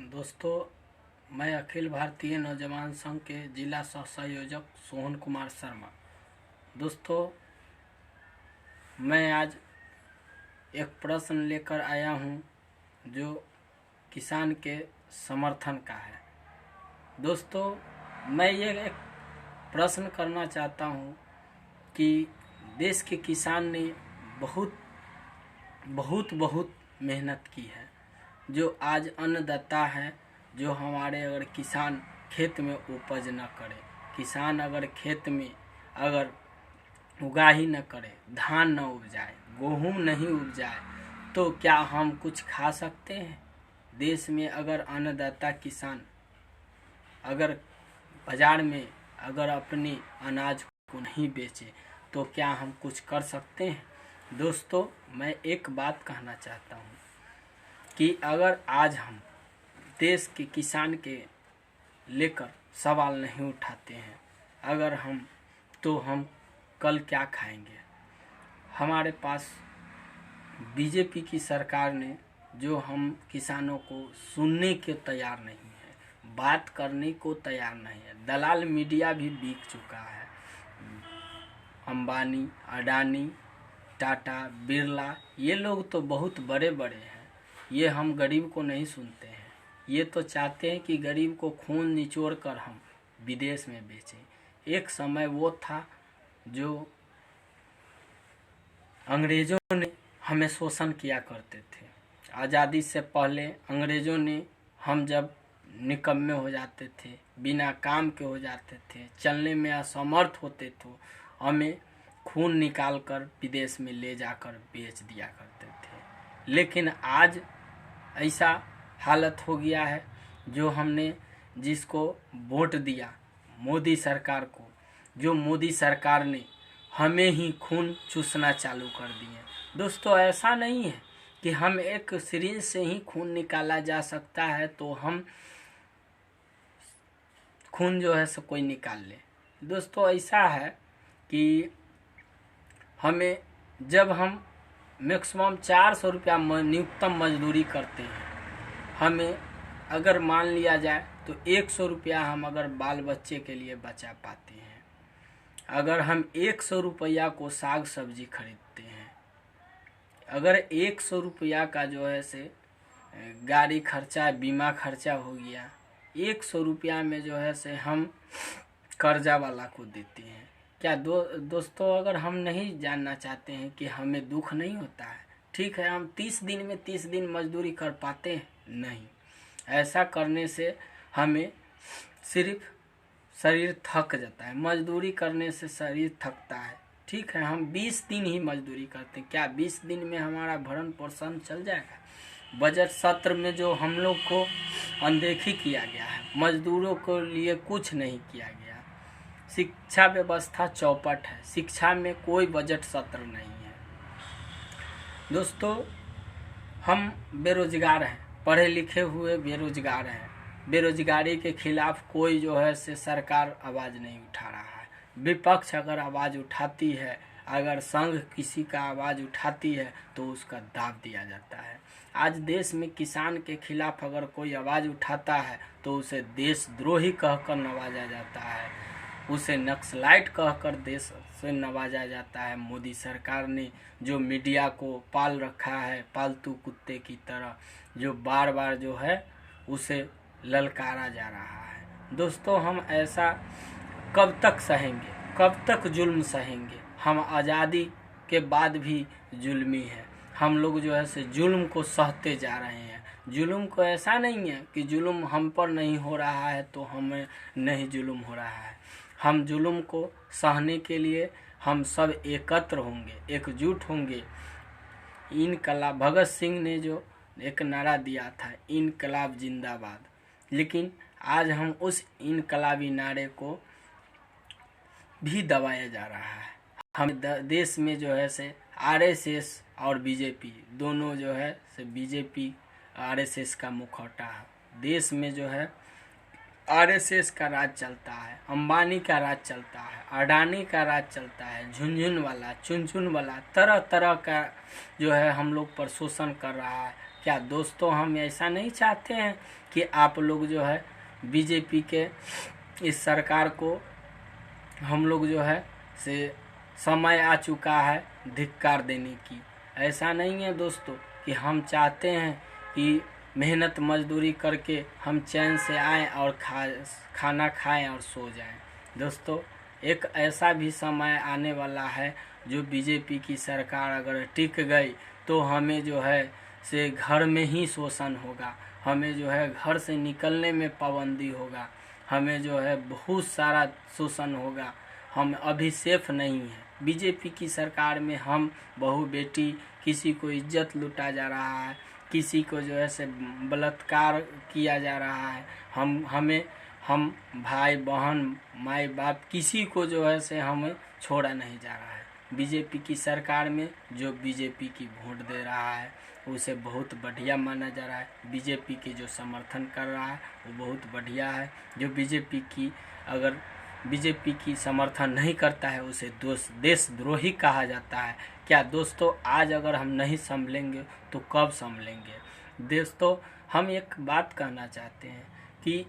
दोस्तों, मैं अखिल भारतीय नौजवान संघ के जिला सह संयोजक सोहन कुमार शर्मा। दोस्तों, मैं आज एक प्रश्न लेकर आया हूं जो किसान के समर्थन का है। दोस्तों, मैं ये एक प्रश्न करना चाहता हूं कि देश के किसान ने बहुत बहुत बहुत मेहनत की है। जो आज अन्नदाता है, जो हमारे अगर किसान खेत में उपज न करे, किसान अगर खेत में अगर उगाही न करे, धान न उपजाए, गेहूँ नहीं उपजाए, तो क्या हम कुछ खा सकते हैं? देश में अगर अन्नदाता किसान अगर बाजार में अगर अपने अनाज को नहीं बेचे तो क्या हम कुछ कर सकते हैं? दोस्तों, मैं एक बात कहना चाहता हूँ कि अगर आज हम देश के किसान के लेकर सवाल नहीं उठाते हैं, अगर हम तो हम कल क्या खाएंगे? हमारे पास बीजेपी की सरकार ने जो हम किसानों को सुनने के तैयार नहीं है, बात करने को तैयार नहीं है। दलाल मीडिया भी बिक चुका है। अंबानी, अडानी, टाटा, बिरला, ये लोग तो बहुत बड़े बड़े हैं। ये हम गरीब को नहीं सुनते हैं। ये तो चाहते हैं कि गरीब को खून निचोड़ कर हम विदेश में बेचें। एक समय वो था जो अंग्रेज़ों ने हमें शोषण किया करते थे। आज़ादी से पहले अंग्रेज़ों ने हम जब निकम्मे हो जाते थे, बिना काम के हो जाते थे, चलने में असमर्थ होते थे, हमें खून निकाल कर विदेश में ले जाकर बेच दिया करते थे। लेकिन आज ऐसा हालत हो गया है, जो हमने जिसको वोट दिया मोदी सरकार को, जो मोदी सरकार ने हमें ही खून चूसना चालू कर दिए। दोस्तों, ऐसा नहीं है कि हम एक सिरिंज से ही खून निकाला जा सकता है तो हम खून जो है सो कोई निकाल ले। दोस्तों, ऐसा है कि हमें जब हम मैक्सिमम 400 रुपया न्यूनतम मजदूरी करते हैं, हमें अगर मान लिया जाए तो 100 रुपया हम अगर बाल बच्चे के लिए बचा पाते हैं। अगर हम 100 रुपया को साग सब्जी खरीदते हैं, अगर 100 रुपया का जो है से गाड़ी खर्चा, बीमा खर्चा हो गया, 100 रुपया में जो है से हम कर्जा वाला को देते हैं। क्या दोस्तों, अगर हम नहीं जानना चाहते हैं कि हमें दुख नहीं होता है, ठीक है, हम 30 दिन में 30 दिन मजदूरी कर पाते हैं? नहीं। ऐसा करने से हमें सिर्फ शरीर थक जाता है। मजदूरी करने से शरीर थकता है। ठीक है, हम 20 दिन ही मजदूरी करते हैं, क्या 20 दिन में हमारा भरण पोषण चल जाएगा? बजट सत्र में जो हम लोग को अनदेखी किया गया है, मजदूरों के लिए कुछ नहीं किया गया। शिक्षा व्यवस्था चौपट है, शिक्षा में कोई बजट सत्र नहीं है। दोस्तों, हम बेरोजगार हैं, पढ़े लिखे हुए बेरोजगार हैं। बेरोजगारी के खिलाफ कोई जो है से सरकार आवाज़ नहीं उठा रहा है। विपक्ष अगर आवाज़ उठाती है, अगर संघ किसी का आवाज़ उठाती है तो उसका दाब दिया जाता है। आज देश में किसान के खिलाफ अगर कोई आवाज़ उठाता है तो उसे देशद्रोही कहकर नवाजा जाता है, उसे नक्सलाइट कहकर देश से नवाजा जाता है। मोदी सरकार ने जो मीडिया को पाल रखा है पालतू कुत्ते की तरह, जो बार बार जो है उसे ललकारा जा रहा है। दोस्तों, हम ऐसा कब तक सहेंगे? कब तक जुल्म सहेंगे? हम आज़ादी के बाद भी जुल्मी है। हम लोग जो है से जुल्म को सहते जा रहे हैं। जुल्म को ऐसा नहीं है कि जुल्म हम पर नहीं हो रहा है तो हमें नहीं जुल्म हो रहा है। हम जुल्म को सहने के लिए हम सब एकत्र होंगे, एकजुट होंगे। इनकलाब, भगत सिंह ने जो एक नारा दिया था, इनकलाब जिंदाबाद, लेकिन आज हम उस इनकलाबी नारे को भी दबाया जा रहा है। हम देश में जो है से आरएसएस और बीजेपी दोनों जो है से, बीजेपी आरएसएस का मुखौटा है। देश में जो है आरएसएस का राज चलता है, अंबानी का राज चलता है, अडानी का राज चलता है, झुनझुन वाला, चुनचुन वाला, तरह तरह का जो है हम लोग पर शोषण कर रहा है। क्या दोस्तों हम ऐसा नहीं चाहते हैं कि आप लोग जो है बीजेपी के इस सरकार को हम लोग जो है से समय आ चुका है धिक्कार देने की। ऐसा नहीं है दोस्तों कि हम चाहते हैं कि मेहनत मजदूरी करके हम चैन से आएँ और खाना खाएं और सो जाएं। दोस्तों एक ऐसा भी समय आने वाला है जो बीजेपी की सरकार अगर टिक गई तो हमें जो है से घर में ही शोषण होगा, हमें जो है घर से निकलने में पाबंदी होगा, हमें जो है बहुत सारा शोषण होगा। हम अभी सेफ नहीं हैं। बीजेपी की सरकार में हम बहू बेटी किसी को इज्जत लूटा जा रहा है, किसी को जो है से बलात्कार किया जा रहा है। हम भाई बहन माई बाप किसी को जो है से हमें छोड़ा नहीं जा रहा है। बीजेपी की सरकार में जो बीजेपी की वोट दे रहा है उसे बहुत बढ़िया माना जा रहा है। बीजेपी के जो समर्थन कर रहा है वो बहुत बढ़िया है। जो बीजेपी की समर्थन नहीं करता है उसे देशद्रोही कहा जाता है। क्या दोस्तों आज अगर हम नहीं संभलेंगे तो कब संभलेंगे? दोस्तों हम एक बात कहना चाहते हैं कि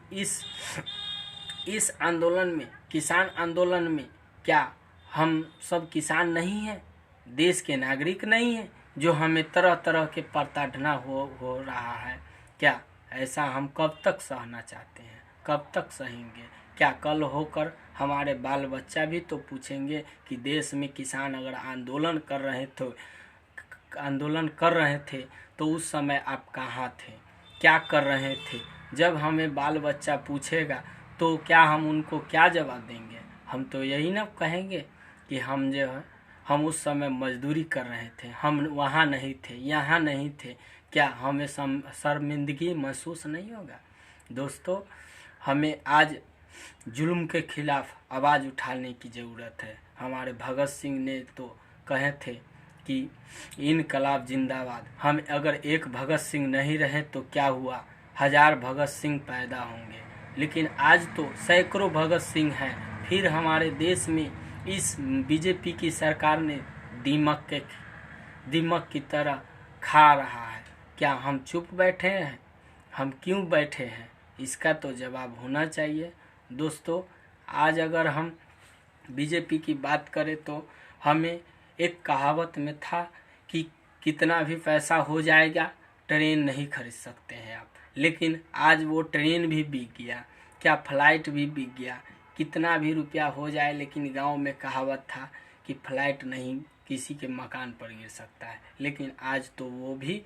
इस आंदोलन में, किसान आंदोलन में, क्या हम सब किसान नहीं हैं, देश के नागरिक नहीं हैं, जो हमें तरह तरह के प्रताड़ना हो रहा है? क्या ऐसा हम कब तक सहना चाहते हैं? कब तक सहेंगे? क्या कल होकर हमारे बाल बच्चा भी तो पूछेंगे कि देश में किसान अगर आंदोलन कर रहे थे तो उस समय आप कहाँ थे, क्या कर रहे थे? जब हमें बाल बच्चा पूछेगा तो क्या हम उनको क्या जवाब देंगे? हम तो यही ना कहेंगे कि हम उस समय मजदूरी कर रहे थे, हम वहाँ नहीं थे, यहाँ नहीं थे। क्या हमें शर्मिंदगी महसूस नहीं होगा? दोस्तों हमें आज जुल्म के खिलाफ आवाज़ उठाने की ज़रूरत है। हमारे भगत सिंह ने तो कहे थे कि इनकलाब जिंदाबाद। हम अगर एक भगत सिंह नहीं रहे तो क्या हुआ, 1000 भगत सिंह पैदा होंगे। लेकिन आज तो सैकड़ों भगत सिंह हैं। फिर हमारे देश में इस बीजेपी की सरकार ने दीमक की तरह खा रहा है। क्या हम चुप बैठे हैं? हम क्यों बैठे हैं? इसका तो जवाब होना चाहिए। दोस्तों आज अगर हम बीजेपी की बात करें तो हमें एक कहावत में था कि कितना भी पैसा हो जाएगा ट्रेन नहीं खरीद सकते हैं आप, लेकिन आज वो ट्रेन भी बिक गया, क्या फ्लाइट भी बिक गया। कितना भी रुपया हो जाए, लेकिन गांव में कहावत था कि फ्लाइट नहीं किसी के मकान पर गिर सकता है, लेकिन आज तो वो भी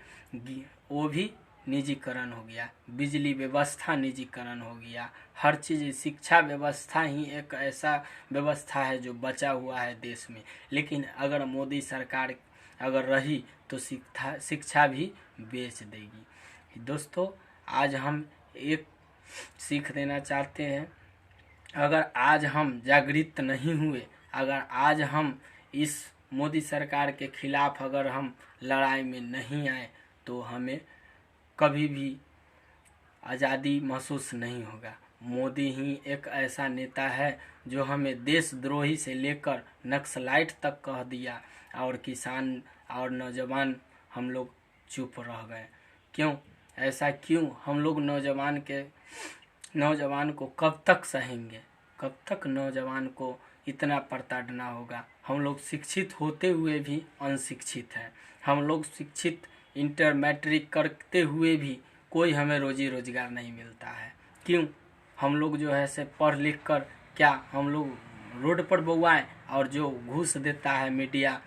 निजीकरण हो गया। बिजली व्यवस्था निजीकरण हो गया। हर चीज़, शिक्षा व्यवस्था ही एक ऐसा व्यवस्था है जो बचा हुआ है देश में। लेकिन अगर मोदी सरकार अगर रही तो शिक्षा भी बेच देगी। दोस्तों आज हम एक सीख देना चाहते हैं, अगर आज हम जागृत नहीं हुए, अगर आज हम इस मोदी सरकार के खिलाफ अगर हम लड़ाई में नहीं आए तो हमें कभी भी आज़ादी महसूस नहीं होगा। मोदी ही एक ऐसा नेता है जो हमें देशद्रोही से लेकर नक्सलाइट तक कह दिया, और किसान और नौजवान हम लोग चुप रह गए। क्यों ऐसा? क्यों हम लोग नौजवान को कब तक सहेंगे? कब तक नौजवान को इतना प्रताड़ना होगा? हम लोग शिक्षित होते हुए भी अनशिक्षित हैं। हम लोग शिक्षित इंटर मैट्रिक करते हुए भी कोई हमें रोजी रोजगार नहीं मिलता है। क्यों? हम लोग जो है से पढ़ लिख कर क्या हम लोग रोड पर बउआएं? और जो घूस देता है मीडिया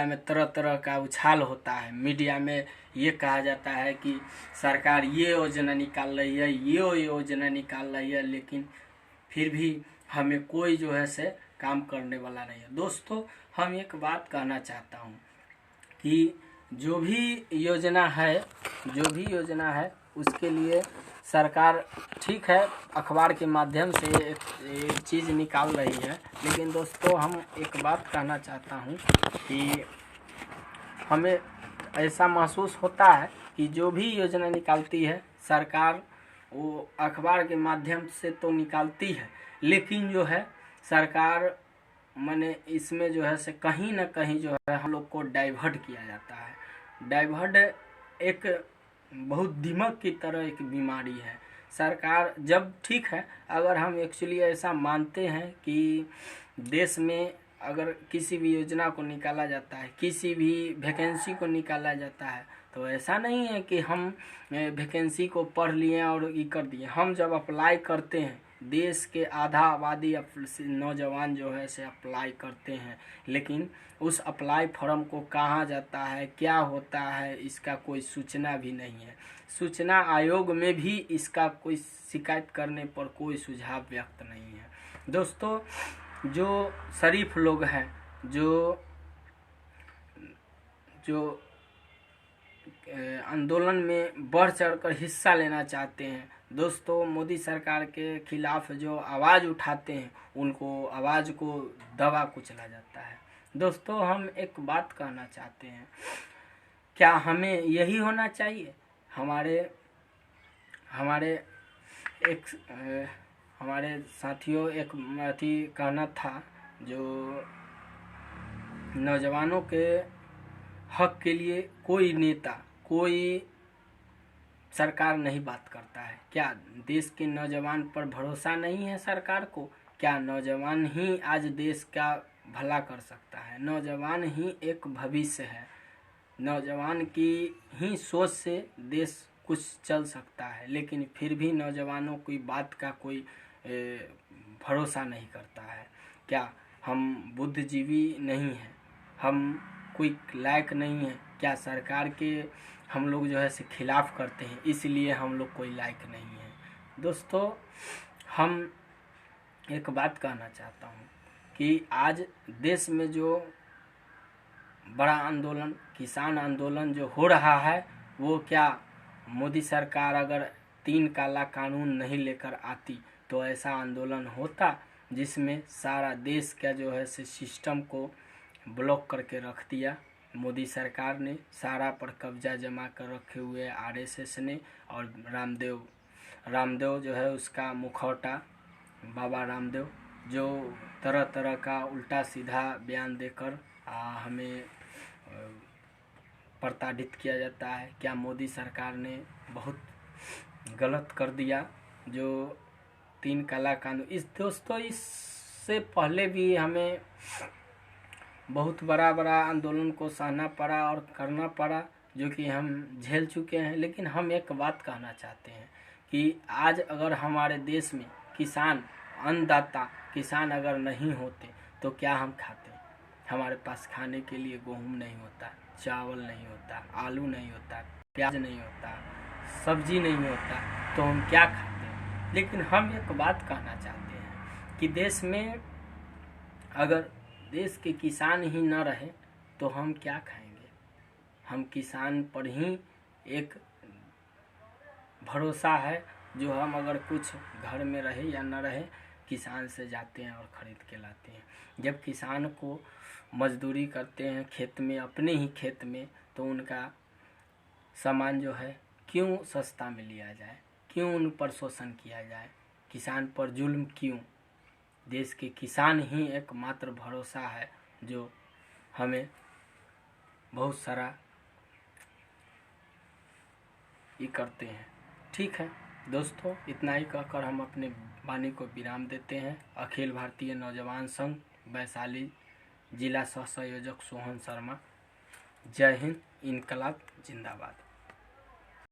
में तरह तरह का उछाल होता है। मीडिया में ये कहा जाता है कि सरकार ये योजना निकाल रही है, ये योजना निकाल रही है, लेकिन फिर भी हमें कोई जो है से काम करने वाला नहीं है। दोस्तों हम एक बात कहना चाहता हूँ कि जो भी योजना है उसके लिए सरकार ठीक है अखबार के माध्यम से एक चीज़ निकाल रही है, लेकिन दोस्तों हम एक बात कहना चाहता हूँ कि हमें ऐसा महसूस होता है कि जो भी योजना निकालती है सरकार, वो अखबार के माध्यम से तो निकालती है, लेकिन जो है सरकार माने इसमें जो है से कहीं ना कहीं जो है हम लोग को डाइवर्ट किया जाता है। डाइवर्ट एक बहुत दिमाग की तरह एक बीमारी है। सरकार जब ठीक है, अगर हम एक्चुअली ऐसा मानते हैं कि देश में अगर किसी भी योजना को निकाला जाता है, किसी भी वैकेंसी को निकाला जाता है, तो ऐसा नहीं है कि हम वैकेंसी को पढ़ लिए और ये कर दिए। हम जब अप्लाई करते हैं, देश के आधा आबादी नौजवान जो है से अप्लाई करते हैं, लेकिन उस अप्लाई फॉर्म को कहाँ जाता है, क्या होता है, इसका कोई सूचना भी नहीं है। सूचना आयोग में भी इसका कोई शिकायत करने पर कोई सुझाव व्यक्त नहीं है। दोस्तों, जो शरीफ लोग हैं, जो आंदोलन में बढ़ चढ़कर हिस्सा लेना चाहते हैं, दोस्तों मोदी सरकार के खिलाफ जो आवाज़ उठाते हैं, उनको आवाज़ को दबा कुचला जाता है। दोस्तों, हम एक बात कहना चाहते हैं, क्या हमें यही होना चाहिए? हमारे साथियों एक अथी कहना था, जो नौजवानों के हक के लिए कोई नेता, कोई सरकार नहीं बात करता है। क्या देश के नौजवान पर भरोसा नहीं है सरकार को? क्या नौजवान ही आज देश का भला कर सकता है? नौजवान ही एक भविष्य है। नौजवान की ही सोच से देश कुछ चल सकता है, लेकिन फिर भी नौजवानों की बात का कोई भरोसा नहीं करता है। क्या हम बुद्धिजीवी नहीं हैं? हम कोई लायक नहीं है? क्या सरकार के हम लोग जो है से खिलाफ करते हैं, इसलिए हम लोग कोई लायक नहीं है? दोस्तों, हम एक बात कहना चाहता हूँ कि आज देश में जो बड़ा आंदोलन, किसान आंदोलन जो हो रहा है, वो क्या मोदी सरकार अगर 3 काला कानून नहीं लेकर आती तो ऐसा आंदोलन होता जिसमें सारा देश का जो है से सिस्टम को ब्लॉक करके रख दिया। मोदी सरकार ने सारा पर कब्जा जमा कर रखे हुए आरएसएस ने, और रामदेव जो है उसका मुखौटा बाबा रामदेव, जो तरह तरह का उल्टा सीधा बयान देकर हमें प्रताड़ित किया जाता है। क्या मोदी सरकार ने बहुत गलत कर दिया जो 3 काला कानून। दोस्तों, इससे पहले भी हमें बहुत बड़ा आंदोलन को सहना पड़ा और करना पड़ा, जो कि हम झेल चुके हैं। लेकिन हम एक बात कहना चाहते हैं कि आज अगर हमारे देश में किसान, अन्नदाता किसान अगर नहीं होते तो क्या हम खाते? हमारे पास खाने के लिए गेहूँ नहीं होता, चावल नहीं होता, आलू नहीं होता, प्याज नहीं होता, सब्जी नहीं होता, तो हम क्या खाते? लेकिन हम एक बात कहना चाहते हैं कि देश में अगर देश के किसान ही न रहे तो हम क्या खाएंगे? हम किसान पर ही एक भरोसा है, जो हम अगर कुछ घर में रहे या न रहे, किसान से जाते हैं और ख़रीद के लाते हैं। जब किसान को मजदूरी करते हैं खेत में, अपने ही खेत में, तो उनका सामान जो है क्यों सस्ता में लिया जाए? क्यों उन पर शोषण किया जाए? किसान पर जुल्म क्यों? देश के किसान ही एकमात्र भरोसा है जो हमें बहुत सारा ये करते हैं। ठीक है दोस्तों, इतना ही कहकर हम अपने वाणी को विराम देते हैं। अखिल भारतीय नौजवान संघ वैशाली जिला सह संयोजक सोहन शर्मा। जय हिंद, इनकलाब जिंदाबाद।